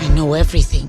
I know everything.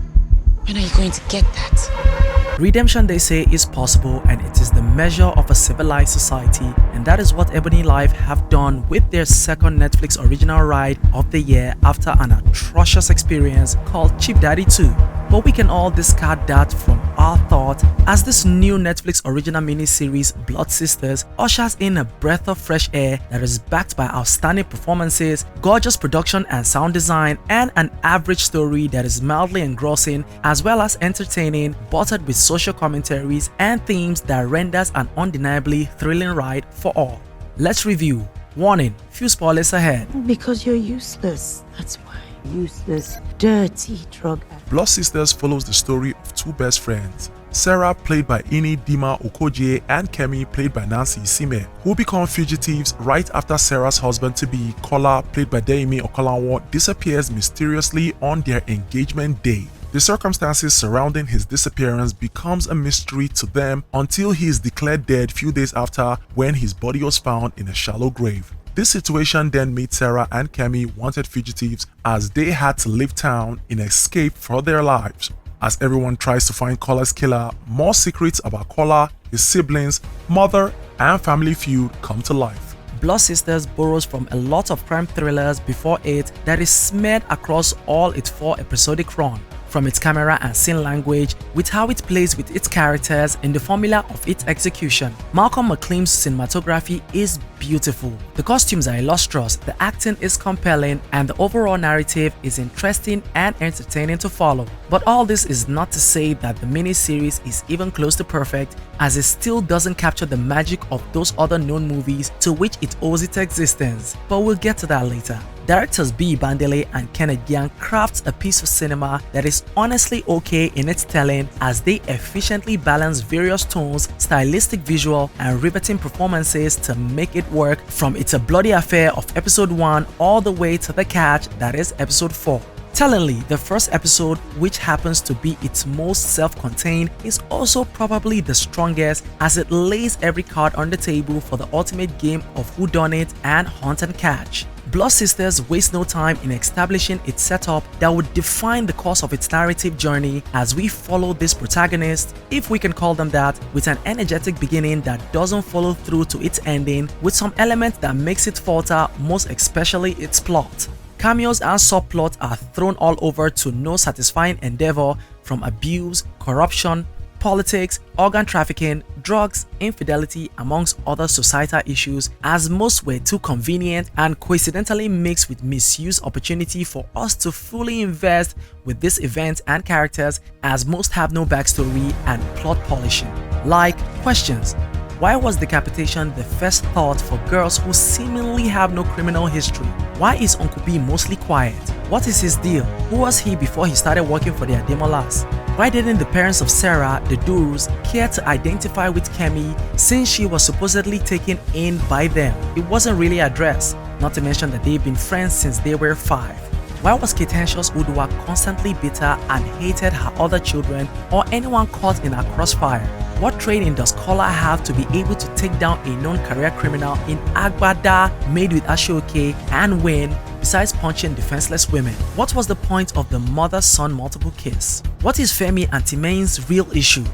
When are you going to get that? Redemption, they say, is possible, and it is the measure of a civilized society, and that is what EbonyLife have done with their second Netflix original ride of the year after an atrocious experience called Cheap Daddy 2. But we can all discard that from our thought as this new Netflix original mini-series Blood Sisters ushers in a breath of fresh air that is backed by outstanding performances, gorgeous production and sound design, and an average story that is mildly engrossing as well as entertaining, buttered with social commentaries and themes that renders an undeniably thrilling ride for all. Let's review. Warning, few spoilers ahead. Because you're useless, that's why. Useless, dirty drug addict. Blood Sisters follows the story of two best friends, Sarah, played by Dima-Okojie, and Kemi, played by Nancy Isime, who become fugitives right after Sarah's husband-to-be, Kola, played by Deyemi Okolawo, disappears mysteriously on their engagement day. The circumstances surrounding his disappearance becomes a mystery to them until he is declared dead few days after, when his body was found in a shallow grave. This situation then made Sarah and Kemi wanted fugitives as they had to leave town in escape for their lives. As everyone tries to find Kola's killer, more secrets about Kola, his siblings, mother, and family feud come to life. Blood Sisters borrows from a lot of crime thrillers before it that is smeared across all its 4 episodic run. From its camera and scene language, with how it plays with its characters and the formula of its execution. Malcolm McLean's cinematography is beautiful. The costumes are illustrious, the acting is compelling, and the overall narrative is interesting and entertaining to follow. But all this is not to say that the mini-series is even close to perfect, as it still doesn't capture the magic of those other known movies to which it owes its existence. But we'll get to that later. Directors B. Bandele and Kenneth Yang crafts a piece of cinema that is honestly okay in its telling, as they efficiently balance various tones, stylistic visual, and riveting performances to make it work, from It's a Bloody Affair of episode 1 all the way to The Catch, that is episode 4. Tellingly, the first episode, which happens to be its most self-contained, is also probably the strongest, as it lays every card on the table for the ultimate game of whodunit and hunt and catch. Blood Sisters wastes no time in establishing its setup that would define the course of its narrative journey, as we follow this protagonist, if we can call them that, with an energetic beginning that doesn't follow through to its ending, with some elements that makes it falter, most especially its plot. Cameos and subplots are thrown all over to no satisfying endeavor, from abuse, corruption, politics, organ trafficking, drugs, infidelity, amongst other societal issues, as most were too convenient and coincidentally mixed with misuse opportunity for us to fully invest with this event and characters, as most have no backstory and plot polishing. Like, questions. Why was decapitation the first thought for girls who seemingly have no criminal history? Why is Uncle B mostly quiet? What is his deal? Who was he before he started working for the Ademolas? Why didn't the parents of Sarah, the Durus, care to identify with Kemi, since she was supposedly taken in by them? It wasn't really addressed, not to mention that they've been friends since they were 5. Why was Ketentious Udua constantly bitter and hated her other children or anyone caught in her crossfire? What training does Kola have to be able to take down a known career criminal in Agbada made with Ashoke and win, besides punching defenseless women? What was the point of the mother-son multiple kiss? What is Femi and Timane's real issue?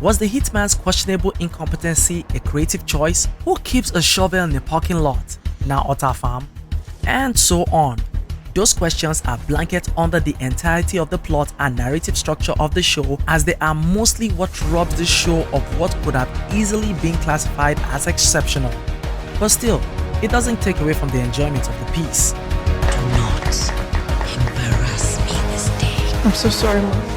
Was the hitman's questionable incompetency a creative choice? Who keeps a shovel in a parking lot? Now Otta Farm? And so on. Those questions are blanket under the entirety of the plot and narrative structure of the show, as they are mostly what robs the show of what could have easily been classified as exceptional. But still, it doesn't take away from the enjoyment of the piece. Do not embarrass me this day. I'm so sorry, Mom.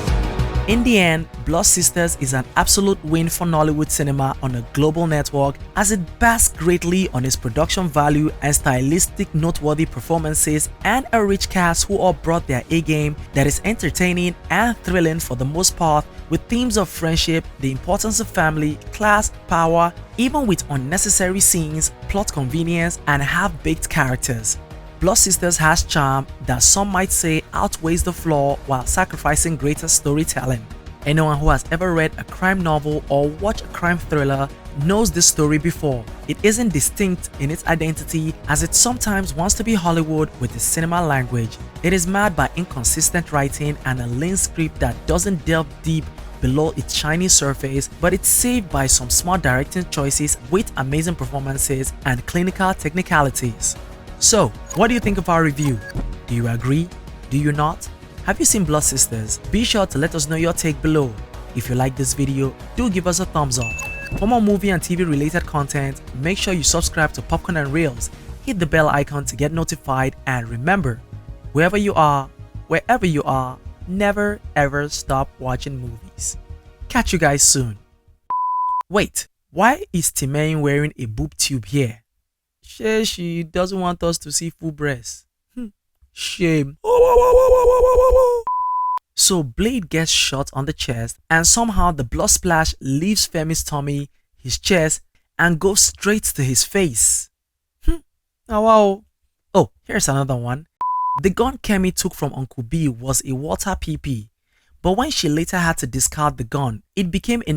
In the end, Blood Sisters is an absolute win for Nollywood cinema on a global network, as it basks greatly on its production value and stylistic noteworthy performances, and a rich cast who all brought their A-game that is entertaining and thrilling for the most part, with themes of friendship, the importance of family, class, power, even with unnecessary scenes, plot convenience, and half-baked characters. Blood Sisters has charm that some might say outweighs the flaw while sacrificing greater storytelling. Anyone who has ever read a crime novel or watched a crime thriller knows this story before. It isn't distinct in its identity as it sometimes wants to be Hollywood with its cinema language. It is marred by inconsistent writing and a lean script that doesn't delve deep below its shiny surface, but it's saved by some smart directing choices with amazing performances and clinical technicalities. So, what do you think of our review? Do you agree? Do you not? Have you seen Blood Sisters? Be sure to let us know your take below. If you like this video, do give us a thumbs up. For more movie and TV related content, make sure you subscribe to Popcorn and Reels, hit the bell icon to get notified, and remember, wherever you are, never ever stop watching movies. Catch you guys soon. Wait, why is Timaine wearing a boob tube here? She doesn't want us to see full breasts. Shame. So Blade gets shot on the chest and somehow the blood splash leaves Femi's tummy, his chest, and goes straight to his face. Oh wow. Oh, here's another one. The gun Kemi took from Uncle B was a water PP, but when she later had to discard the gun, it became a